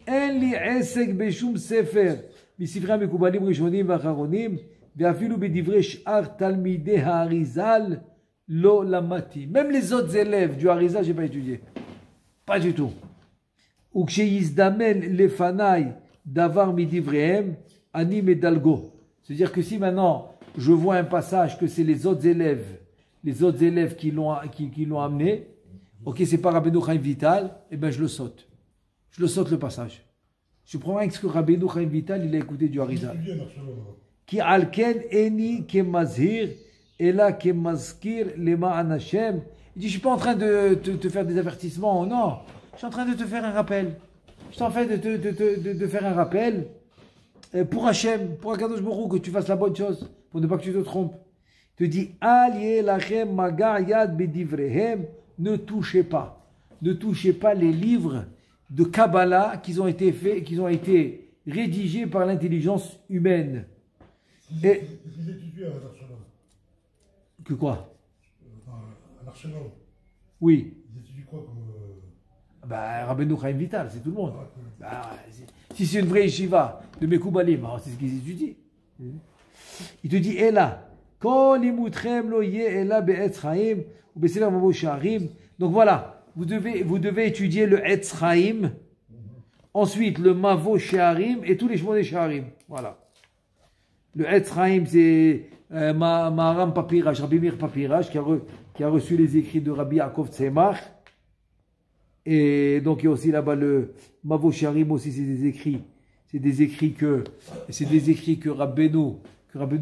En li esek beshum sefer, misifra mekubalim rishonim vacharonim, ve'afilu bedivre sh'ar talmidei ha'arizal, lo lamati. Même les autres élèves du Harizal, j'ai pas étudié. Pas du tout. Ou ksheizdamen lefanai davar midivrehem, ani medalgo. C'est-à-dire que si maintenant, je vois un passage que c'est les autres élèves qui l'ont amené, ok, c'est pas Rabbeinu Chaim Vital, eh ben je le saute. Je le saute le passage. Je prends rien que ce que Rabbeinu Chaim Vital, il a écouté du Harizal. Ki alken eni kemazhir, ela kemazkir lema anashem. Il dit, je suis pas en train de te faire des avertissements, non. Je suis en train de te faire un rappel. Je suis en train de faire un rappel pour Hachem, pour Akadosh Baruch Hu, que tu fasses la bonne chose, pour ne pas que tu te trompes. Il te dit, Al lachem maga yad bedivrehem, ne touchez pas les livres de Kabbalah qui ont été rédigés par l'intelligence humaine. Et que quoi? À l'Arsenal. Oui. Ils étudient quoi comme. Rabbeinu Chaim Vital, c'est tout le monde. Si c'est une vraie yeshiva de Mekoubalim, c'est ce qu'ils étudient. Il te dit, Ela, Kol imutrem lo ye ela be'etz chaim, ou be'sefer mavo sha'arim. Donc voilà, vous devez étudier le Etz Chaim, ensuite le Mavo She'arim et tous les chemins des She'arim. Voilà. Le Etz Chaim, c'est Maharam Papirach, Rabbi Meir Papirach, qui a reçu les écrits de Rabbi Yaakov Tzemach. Et donc il y a aussi là-bas le Mavo She'arim aussi, c'est des écrits que Rabbeinu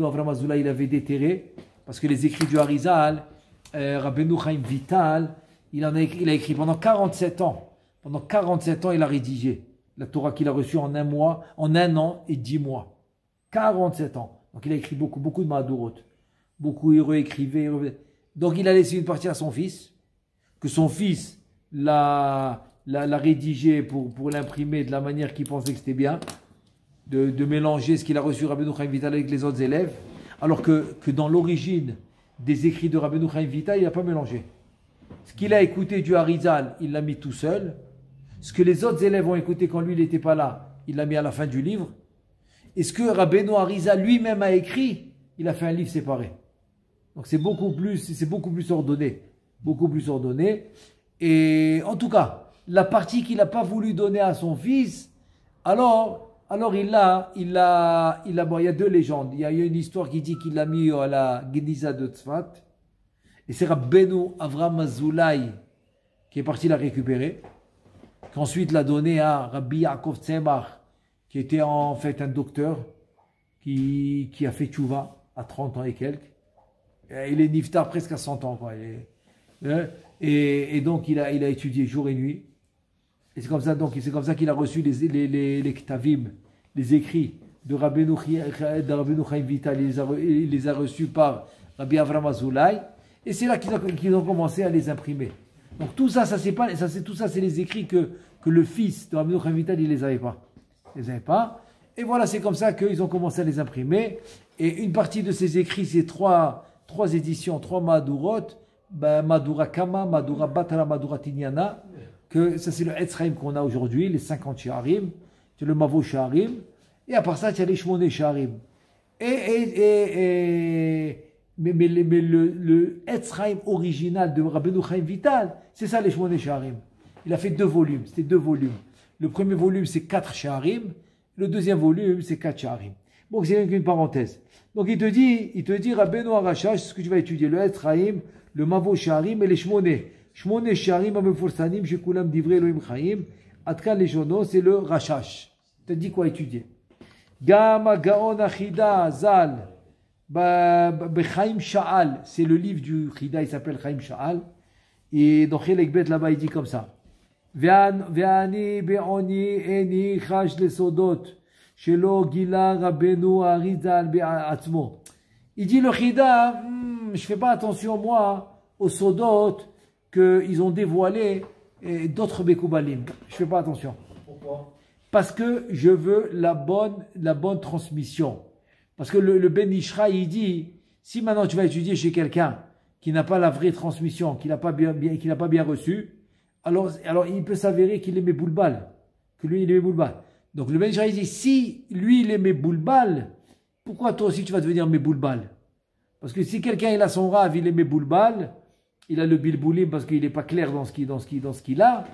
Avram Azoulay il avait déterrés, parce que les écrits du Harizal, Rabbeinu Chaim Vital, il a écrit pendant 47 ans. Pendant 47 ans, il a rédigé la Torah qu'il a reçue en un an et 10 mois. 47 ans. Donc il a écrit beaucoup de Mahadurot. Beaucoup, il réécrivait. Donc il a laissé une partie à son fils, que son fils l'a rédigé pour l'imprimer de la manière qu'il pensait que c'était bien, de mélanger ce qu'il a reçu Rabbeinu Chaim Vital avec les autres élèves, alors que dans l'origine des écrits de Rabbeinu Chaim Vital, il n'a pas mélangé. Ce qu'il a écouté du Harizal, il l'a mis tout seul. Ce que les autres élèves ont écouté quand lui, il n'était pas là, il l'a mis à la fin du livre. Et ce que Rabbeinu Harizal lui-même a écrit, il a fait un livre séparé. Donc c'est beaucoup plus ordonné. Beaucoup plus ordonné. Et en tout cas, la partie qu'il n'a pas voulu donner à son fils, alors il y a deux légendes. Il y a une histoire qui dit qu'il l'a mis à la Geniza de Tzfat. Et c'est Rabbeinu Avram Azoulay qui est parti la récupérer, qu'ensuite l'a donné à Rabbi Yaakov Tzemach, qui était en fait un docteur, qui a fait tchouva à 30 ans et quelques. Il est niftar presque à 100 ans, quoi. Et donc, il a étudié jour et nuit. Et c'est comme ça qu'il a reçu les ktavim, les écrits de Rabbeinu Chaim Vital. Il les a reçus par Rabbi Avram Azoulay. Et c'est là qu'ils ont commencé à les imprimer. Donc tout ça, c'est les écrits que le fils de Rabbeinu Chaim Vital, il les avait pas. Et voilà, c'est comme ça qu'ils ont commencé à les imprimer. Et une partie de ces écrits, c'est trois éditions, 3 Madurot, Madura Kama, Madura Batara, Madura Tinyana, que ça c'est le Etzraim qu'on a aujourd'hui, les 50 Shaharim, c'est le Mavo Shaharim, et à part ça, il y a les Shmoné Shaharim. Mais le Etzraim original de Rabbeinu Chaim Vital, c'est ça les Shmoné Shaharim. Il a fait 2 volumes, c'était 2 volumes. Le premier volume, c'est 4 Shaharim, le deuxième volume, c'est 4 Shaharim. Bon, c'est une parenthèse. Donc il te dit Rabbeinu Arachash, ce que tu vas étudier, le Etzraim, le Mavo Shaharim et les Shmoné. Shmoné Shaharim Amefursanim, Shekulam Divrei Elohim Chaim, Atkan les Jono, c'est le Rachash. Tu te dit quoi étudier. Gama Gaon Achida Zal, Chaim Sha'al, c'est le livre du Chida, il s'appelle Chaim Sha'al. Et dans Chelek Bet là-bas, il dit comme ça. Ve'ani be'oni eni chash lesodot. Shelo Gila Rabbeinu Arizal Be'atzmo. Il dit le Chida, je fais pas attention moi aux Sodot qu'ils ont dévoilé d'autres Bekoubalim. Je fais pas attention. Pourquoi? Parce que je veux la bonne transmission. Parce que le Ben Ishra, il dit, si maintenant tu vas étudier chez quelqu'un qui n'a pas la vraie transmission, qui n'a pas bien reçu, alors il peut s'avérer qu'il est Méboulbal. Que lui, il est Méboulbal. Donc le Ben Ishra, il dit, si lui, il est Méboulbal, pourquoi toi aussi tu vas devenir Méboulbal? Parce que si quelqu'un il a son rave, il est Méboulbal, il a le bilboulim parce qu'il n'est pas clair dans ce qu'il a,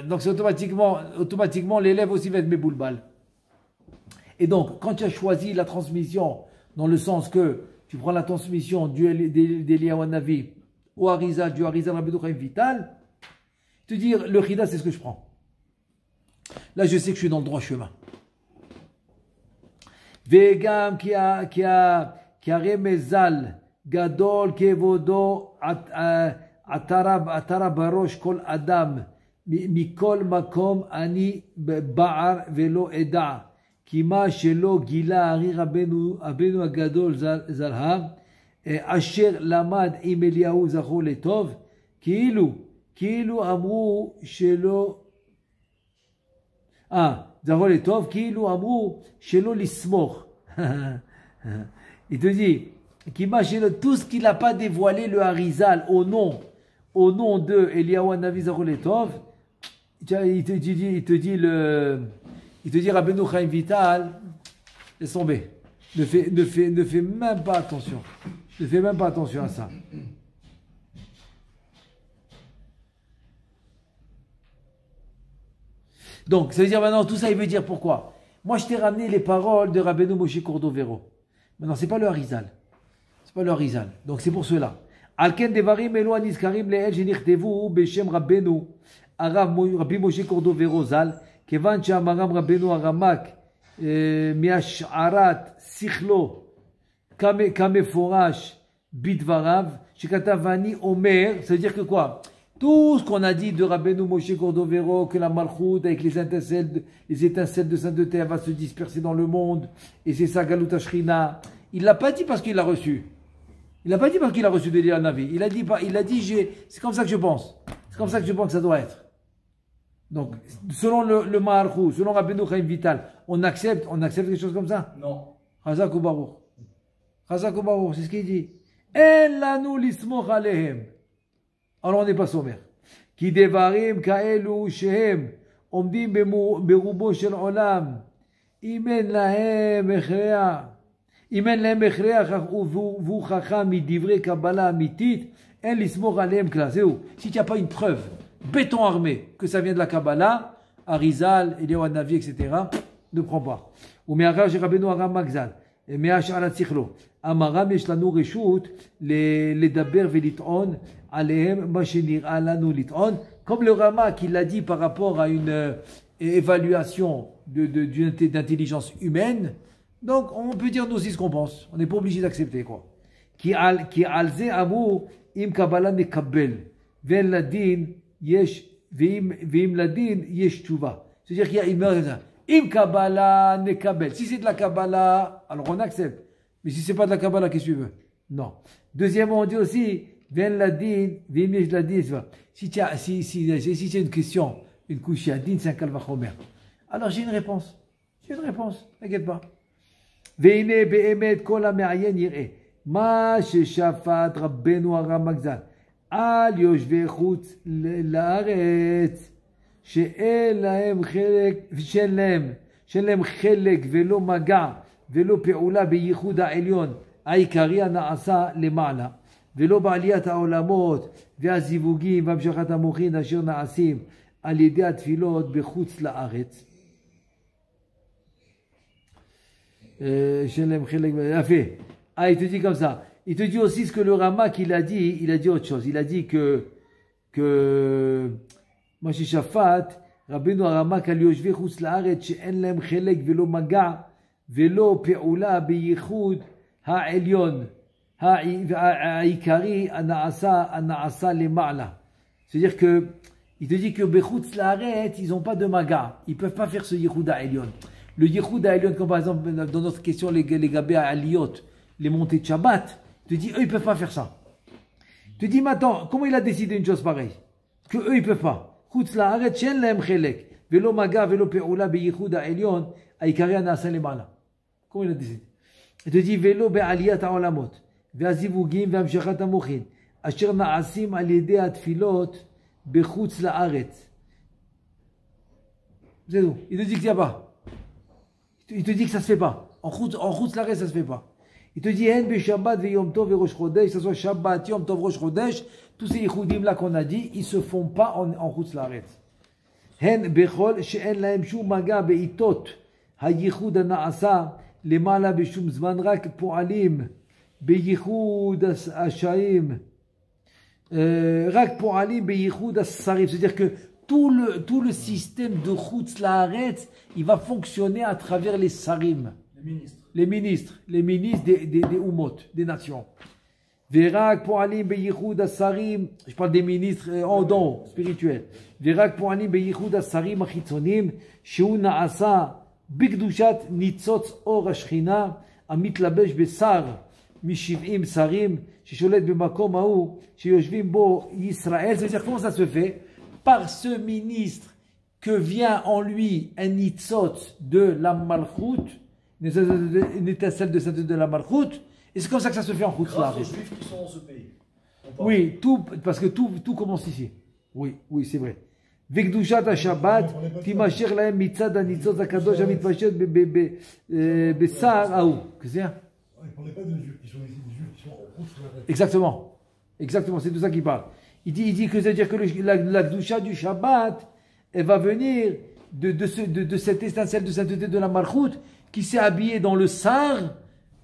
donc c'est automatiquement l'élève aussi va être Méboulbal. Et donc, quand tu as choisi la transmission, dans le sens que tu prends la transmission d'Eliyahu Hanavi au Harizal, du Harizal Rabbeinu Chaim Vital, te dire, le Chida, c'est ce que je prends. Là, je sais que je suis dans le droit chemin. Vegam qui a remezal gadol kevodo atara barosh kol adam mikol makom ani ba'ar velo eda kima shelo gila ari rabenu agadol zalham asher lamad im Eliyahu zachor letov כאילו אמרו שלא זכור לטוב, כאילו אמרו שלא לסמוך. Il te dit, tout ce qu'il n'a pas dévoilé le Harizal au nom de Eliyahu Hanavi Zachor Letov, il te dit Rabbeinu Chaim Vital, laisse tomber. Ne fais même pas attention. Ne fais même pas attention à ça. Donc, ça veut dire maintenant, tout ça, il veut dire pourquoi. Moi, je t'ai ramené les paroles de Rabbeinu Moshe Cordovero. Maintenant, c'est pas le Harizal. C'est pas le Harizal. Donc, c'est pour cela. Alken devarim elo anizkarim le'el shenichdevu beshem Rabbeinu Rabbi Moshe Cordovero zal kevan she'amaram Rabbeinu Aramak mi'ash'arat sichlo kameforash bidvarav shekatav ani omer. Ça veut dire que quoi? Tout ce qu'on a dit de Rabbeinu Moshe Cordovero, que la Malchout avec les étincelles de sainteté va se disperser dans le monde, et c'est ça Galuta Shrina. Il l'a pas dit parce qu'il l'a reçu. Il l'a pas dit parce qu'il a reçu d'Eliyahu Hanavi. Il a dit c'est comme ça que je pense. C'est comme ça que je pense que ça doit être. Donc, selon le Malchout, selon Rabbeinu Chaim Vital, on accepte quelque chose comme ça? Non. Chazak ou Baruch. Chazak ou Baruch, c'est ce qu'il dit. En lanu lismoch alehem. Alors on n'est pas sommaire. Ki devarim kaelu shehem omdim berubo shel olam imen lahem echrea vu chacham midivrei kabbalah amitit en lismor alehem kla. C'est où? Si tu n'as pas une preuve, béton armé, que ça vient de la Kabbalah, Harizal, Eliyahu Hanavi, etc., ne prends pas. Ou me'achar sheRabbeinu Aram Magzal et me'achar ala tzichlo amaram yesh lanu reshut ledaber velit'on comme le Rama qui l'a dit par rapport à une évaluation d'intelligence humaine, donc on peut dire nous aussi ce qu'on pense. On n'est pas obligé d'accepter quoi. כי על זה אמרו, אם קבלה נקבל, ואין לדין יש, ואם לדין יש תשובה. C'est-à-dire qu'il y a une meilleure. Im Kabbalah nekabel. Si c'est de la Kabbalah, alors on accepte. Mais si c'est pas de la Kabbalah, qu'est-ce que tu veux? Non. Deuxièmement, on dit aussi, vien ladin, vim yesh ladin. Si tu as une question, une couche à din, c'est un kalvachomer. Alors j'ai une réponse. T'inquiète pas. Veine be'emet kol ha'me'ayen yir'eh. Ma sheshafat Rabbeinu Aram Zal. Al yoshvei chutz la'aretz. שאין להם חלק ולא מגע ולא פעולה בייחוד העליון העיקרי הנעשה למעלה ולא בעליית העולמות והזיווגים והמשכת המוחין אשר נעשים על ידי התפילות בחוץ לארץ. שאין להם חלק, יפה. Il te dit comme ça. Il te dit aussi ce que le Ramak il a dit autre chose. Il a dit que מה ששפט, רבינו הרמק על יושבי חוץ לארץ שאין להם חלק ולא מגע ולא פעולה בייחוד העליון העיקרי הנעשה למעלה. C'est-à-dire que il te dit que בחוץ לארץ ils n'ont pas de maga, ils peuvent pas faire ce ייחוד העליון. Le ייחוד העליון, comme par exemple dans notre question les gabé à aliyot, les montées de Shabbat, il te dit eux ils peuvent pas faire ça. Il te dit maintenant comment il a décidé une chose pareille que eux ils peuvent pas. חוץ לארץ שאין להם חלק, ולא מגע ולא פעולה בייחוד העליון, העיקרי הנעשה למעלה. כמו il a dit. Il te dit, ולא בעליית העולמות, והזיווגים והמשכת המוחין, אשר נעשים על ידי התפילות בחוץ לארץ. זה tout. Il te dit qu'il n'y a pas. Il te dit que ça se fait pas. En חוץ לארץ, ça se fait pas. Il te dit, הן בשבת ויום טוב וראש חודש, ça soit שבת, יום טוב, ראש חודש, tous ces yichoudim là qu'on a dit, ils se font pas en chutz laaretz. Hen bechol she'en lahem shum maga be'itot hayichud ha'na'asa lemala b'shum zman rak po'alim beyichud ha'shaim rak po'alim beyichud ha'sarim. C'est-à-dire que tout le système de chutz laaretz, il va fonctionner à travers les sarim. Les ministres des umot, des nations. Verak po'alim beyichud ha'sarim, je parle des ministres en don spirituel. Verak po'alim beyichud ha'sarim ha'chitzonim, shehu na'asa bikdushat nitzotz or ha'shchina, amitlabesh besar mishiv'im sarim, shesholet b'makom ha'u, sheyoshvim bo Yisraël. C'est-à-dire comment ça se fait? Par ce ministre que vient en lui un nitzotz de la malchut, une étincelle de sainteté de la malchut. Et c'est comme ça que ça se fait en Chutz Laaretz. Grâce aux Juifs qui sont dans ce pays. Oui, parce que tout commence ici. Oui, c'est vrai. Vekdushat ha-Shabbat, timasher lahem mitzad ha-nitzot ha-kadosh ha-mitpashet besar haou. Qu'est-ce que c'est? Il ne parlait pas de Juifs qui sont ici, des Juifs qui sont en Chutz Laaretz. Exactement, c'est de ça qu'il parle. Il dit que c'est-à-dire que la Kdusha du Shabbat, elle va venir de cette étincelle de sainteté de la Malchut qui s'est habillée dans le sar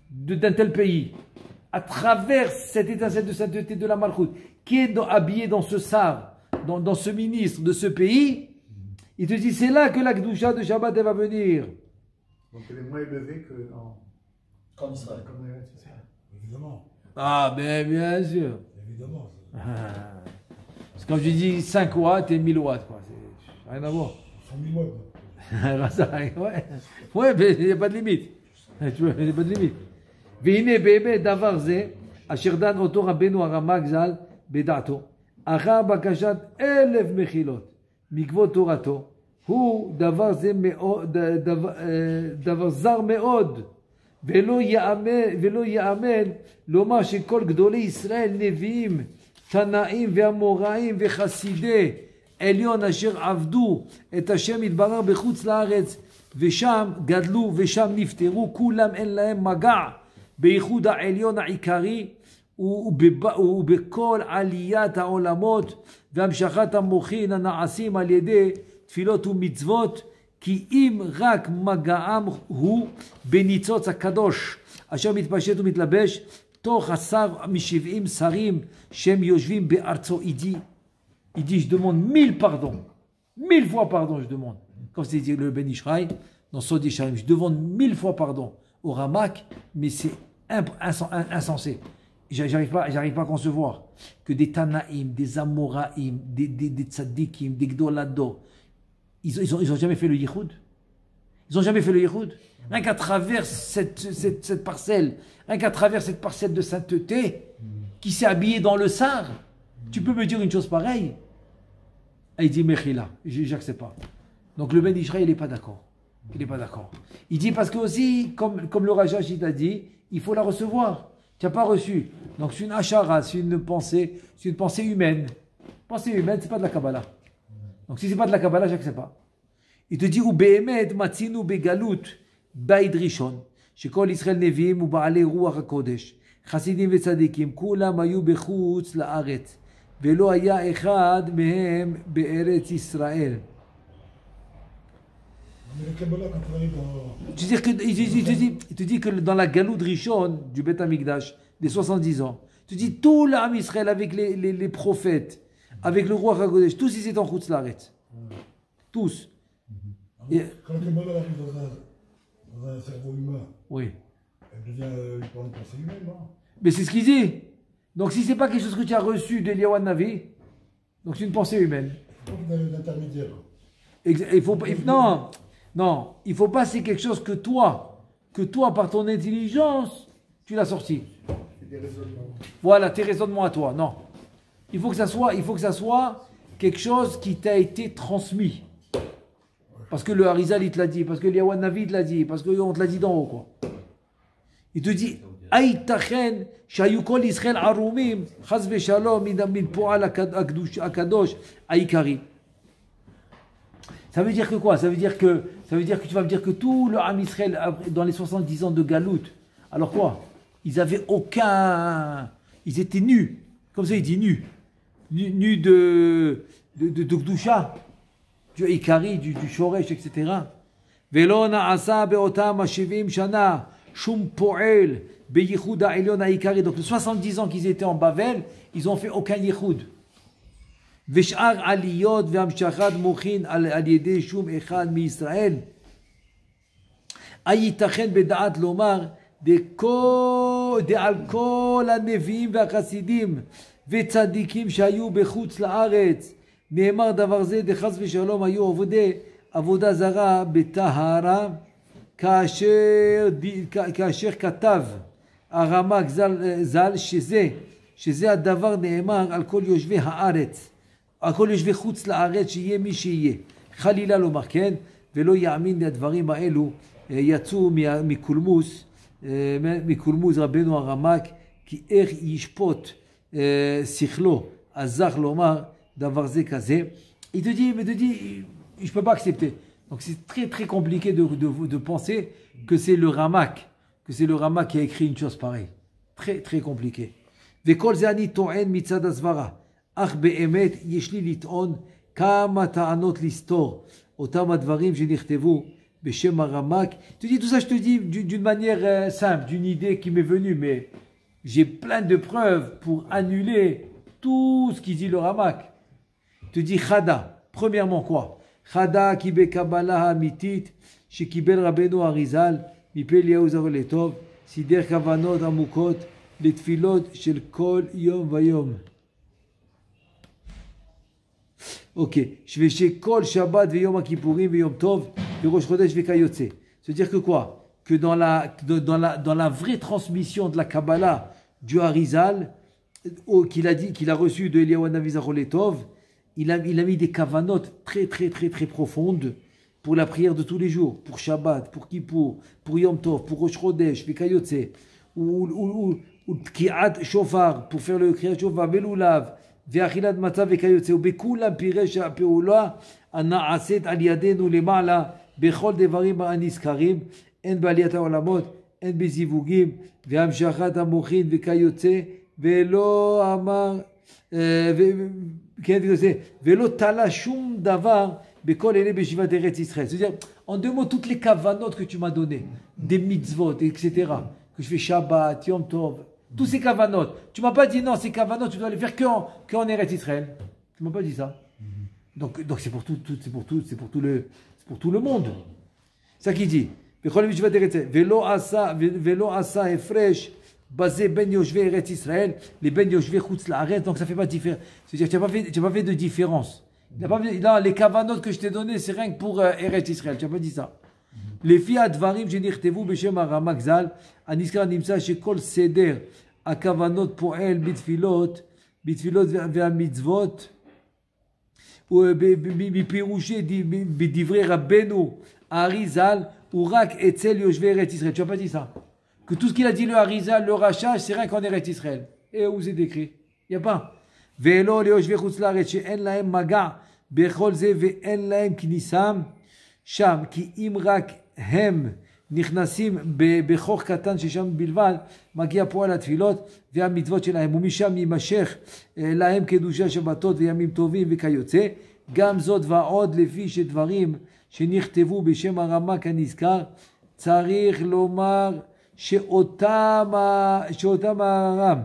d'un tel pays, à travers cette étincelle de sainteté de la Malchut, qui est habillé dans ce sar, dans ce ministre de ce pays, il te dit c'est là que la Kedusha de Shabbat elle va venir. Donc elle est moins élevée qu'en Israël. Évidemment. Ah ben bien sûr. Évidemment. Parce que quand je dis 5 watts et 1000 watts, quoi, c'est rien à voir. 100 000 watts. Ouais, mais il n'y a pas de limite. Tu vois, il n'y a pas de limite. והנה באמת דבר זה, אשר דן אותו רבנו הרמ"ג ז"ל בדעתו, אחר בקשת 1000 מחילות מכבוד תורתו, הוא דבר זר מאוד, ולא יאמן לומר שכל גדולי ישראל נביאים, תנאים ואמוראים וחסידי עליון אשר עבדו את השם יתברך בחוץ לארץ, ושם גדלו ושם נפטרו, כולם אין להם מגע בייחוד העליון העיקרי ובכל עליית העולמות והמשכת המוחין הנעשים על ידי תפילות ומצוות, כי אם רק מגעם הוא בניצוץ הקדוש אשר מתפשט ומתלבש תוך 70 שרים שהם יושבים בארצו. Il dit je demande 1000 pardons, 1000 fois pardon je demande, comme c'est dit le Ben Ishraï dans Sod Yesharim, je demande 1000 fois pardon au Ramak, mais c'est insensé. j'arrive pas à concevoir que des Tanaïm, des Amoraïm, des Tzadikim, des Gdolado, ils ont jamais fait le Yichud. Ils n'ont jamais fait le Yichud. Rien qu'à travers cette parcelle, rien qu'à travers cette parcelle de sainteté, qui s'est habillée dans le sar, tu peux me dire une chose pareille? Il dit, Mechila, j'accepte pas. Donc le Ben Israël, il n'est pas d'accord. Il n'est pas d'accord. Il dit parce que aussi, comme le Rajash il t'a dit, il faut la recevoir. Tu n'as pas reçu. Donc c'est une achara, c'est une pensée humaine. Pensée humaine, c'est pas de la Kabbalah. Donc si c'est pas de la Kabbalah, j'accepte pas. Il te dit, ou be'emet matzinu begalut baïd rishon, shekol Israël nevim ou ba'alei ruach hakodesh, chasidim vetzadikim, kulam ayu bechutz la'aretz, velo haya echad mehem be'eretz Israël. Mais le Kabbalah, quand on arrive Il te dit que dans la galoute Rishon du Beth Amikdash, des 70 ans, il te dit tout l'âme Israël avec les prophètes, avec le roi Hakodesh, tous ils étaient en Chutz La'aretz. Tous. Quand le Kabbalah arrive dans un cerveau humain, Oui. elle devient une pensée humaine, non? Mais c'est ce qu'il dit. Donc si c'est pas quelque chose que tu as reçu d'Eliyahu Navi, donc c'est une pensée humaine. Il faut qu'il y ait d'intermédiaire. Non, il faut pas, c'est quelque chose que toi, par ton intelligence, tu l'as sorti. Des raisonnements. Voilà, tes raisonnements à toi. Non. Il faut que ça soit quelque chose qui t'a été transmis. Parce que le Harizal, il te l'a dit, parce que l'Eliyahu Navi te l'a dit, parce qu'on te l'a dit d'en haut, quoi. Il te dit, Aïtachen, Shayukol Israël Arumim, Chaz Veshalom, min Po'al Akadosh, Aïkari. Ça veut dire que quoi? Ça veut dire que tu vas me dire que tout le Ham Israël, dans les 70 ans de Galout, alors quoi? Ils étaient nus. Comme ça, il dit nus. Nus de Gdusha, du Ikari, du Shoresh, etc. Velo na'asa be'otam hashivim shana, shum po'el, be'yichud ha'elyon ha'ikari. Donc, les 70 ans qu'ils étaient en Bavel, ils n'ont fait aucun yichud. ושאר עליות והמשכת מוחין על ידי שום אחד מישראל. הייתכן בדעת לומר דעל כל הנביאים והחסידים וצדיקים שהיו בחוץ לארץ נאמר דבר זה דחס ושלום היו עבודה זרה בטהרה כאשר כתב הרמ"ק ז"ל שזה הדבר נאמר על כל יושבי הארץ. הכל יושבי חוץ לארץ שיהיה מי שיהיה. חלילה לומר כן, ולא יאמין לדברים האלו, יצאו מקולמוס רבנו הרמ"ק, כי איך ישפוט שכלו, הזך לומר דבר זה כזה. Il te dit, je ne peux pas accepter. Donc c'est très très compliqué de penser que c'est le Ramak qui a écrit une chose pareille. Très très compliqué. וכל זה אני טוען מצד הסברה. אך באמת יש לי לטעון כמה טענות לסתור אותם הדברים שנכתבו בשם הרמ"ק. Tu dis tout ça, je te dis d'une manière simple, d'une idée qui m'est venue, mais j'ai plein de preuves pour annuler tout ce qu'il dit le Ramak. Tu dis Chada, premièrement quoi? Chada ki bekabbalah hamitit shekibel Rabbeinu Arizal mipei Eliyahu Zavar Letov sider kavanot amukot לתפילות של כל יום ויום. אוקיי, ושכל שבת ויום הכיפורים ויום טוב וראש חודש וכיוצא. C'est-à-dire que quoi? Que dans la vraie transmission de la Kabbalah du Harizal, qu'il a reçu de Eliyahu Navi Zachor Letov, il a mis des kavanotes très très très très profondes pour la prière de tous les jours, pour Shabbat, pour Kippour, pour Yom Tov, pour Rosh Chodesh וכיוצא. ou tki'at shofar pour faire le kriyat shofar velulav ve'achilat matzah וכיוצא ובכולם פירש הפעולה הנעשית על ידינו למעלה בכל דברים הנזכרים הן בעליית העולמות הן בזיווגים והמשכת המוחין וכיוצא ולא אמר ולא תלה שום דבר בכל אלה בישיבת ארץ ישראל. C'est-à-dire en deux mots toutes les kavanotes que tu m'as donné des mitzvot etc que je fais Shabbat, Yom Tov, tous ces kavanotes. Tu m'as pas dit non, ces kavanotes, tu dois les faire qu'en Eretz Israël. Tu m'as pas dit ça. Donc c'est pour tout le monde. C'est ça qu'il dit. Velo asa efresh basé Ben Yoshvé Eretz Israël, les Ben Yoshvé Chutz La'aretz, donc ça fait pas de différence. C'est-à-dire que tu n'as pas fait de différence. Là, les kavanot que je t'ai donné, c'est rien que pour Eretz Israël, tu n'as pas dit ça. Les filles advarim, שנכתבו בשם הרמ"ק ז"ל, הנזכר נמצא שכל סדר הכוונות פועל בתפילות והמצוות, מפירושי בדברי רבנו הארי ז"ל, הוא רק אצל יושבי ארץ ישראל. Tu n'as pas dit ça. Que tout ce qu'il a dit le Harizal, le Rachach, c'est rien qu'en Eretz Israël. Et où c'est écrit? Il n'y a pas. ולא ליושבי חוץ לארץ שאין להם מגע בכל זה ואין להם כניסם שם, כי אם רק הם נכנסים בחוך קטן ששם בלבד, מגיע פה על התפילות והמצוות שלהם, ומשם יימשך להם קדושי שבתות וימים טובים וכיוצא. גם זאת ועוד לפי שדברים שנכתבו בשם הרמ"ק הנזכר, צריך לומר שאותם הרם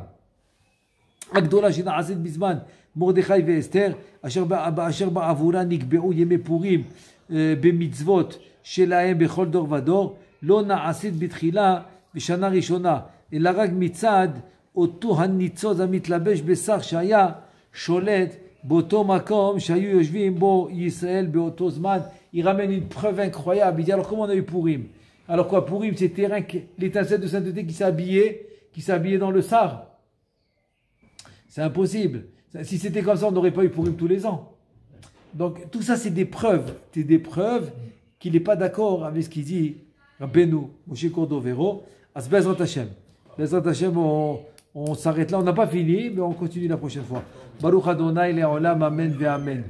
הגדולה שנעשית בזמן מרדכי ואסתר, אשר בעבורה נקבעו ימי פורים במצוות שלהם בכל דור ודור, לא נעשית בתחילה בשנה ראשונה, אלא רק מצד אותו הניצוץ המתלבש בשר שהיה שולט באותו מקום שהיו יושבים בו ישראל באותו זמן. Il ramène une preuve incroyable. Il dit alors comment on a eu Purim? Alors quoi, Purim c'était l'étincelle de sainteté qui s'est habillé dans le sar. C'est impossible. Si c'était comme ça, on n'aurait pas eu Purim tous les ans. Donc tout ça c'est des preuves. C'est des preuves qu'il n'est pas d'accord avec ce qu'il dit Rabbeinu Moshe Cordovero. As Bezrat Hashem. Bezrat Hashem, on s'arrête là. On n'a pas fini, mais on continue la prochaine fois. Baruch Adonai Le'olam, Amen ve Amen.